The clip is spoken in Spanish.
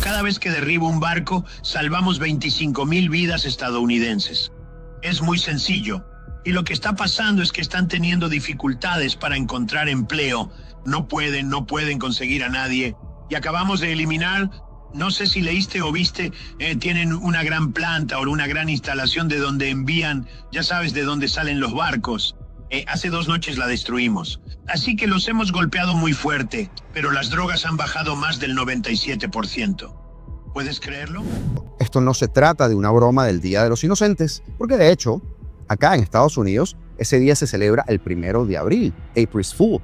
cada vez que derribo un barco, salvamos 25,000 vidas estadounidenses. Es muy sencillo. Y lo que está pasando es que están teniendo dificultades para encontrar empleo. No pueden conseguir a nadie. Y acabamos de eliminar, no sé si leíste o viste, tienen una gran planta o una gran instalación de donde envían, ya sabes, de dónde salen los barcos. Hace 2 noches la destruimos. Así que los hemos golpeado muy fuerte, pero las drogas han bajado más del 97%. ¿Puedes creerlo? Esto no se trata de una broma del Día de los Inocentes, porque de hecho, acá en Estados Unidos, ese día se celebra el 1 de abril, April's Fool.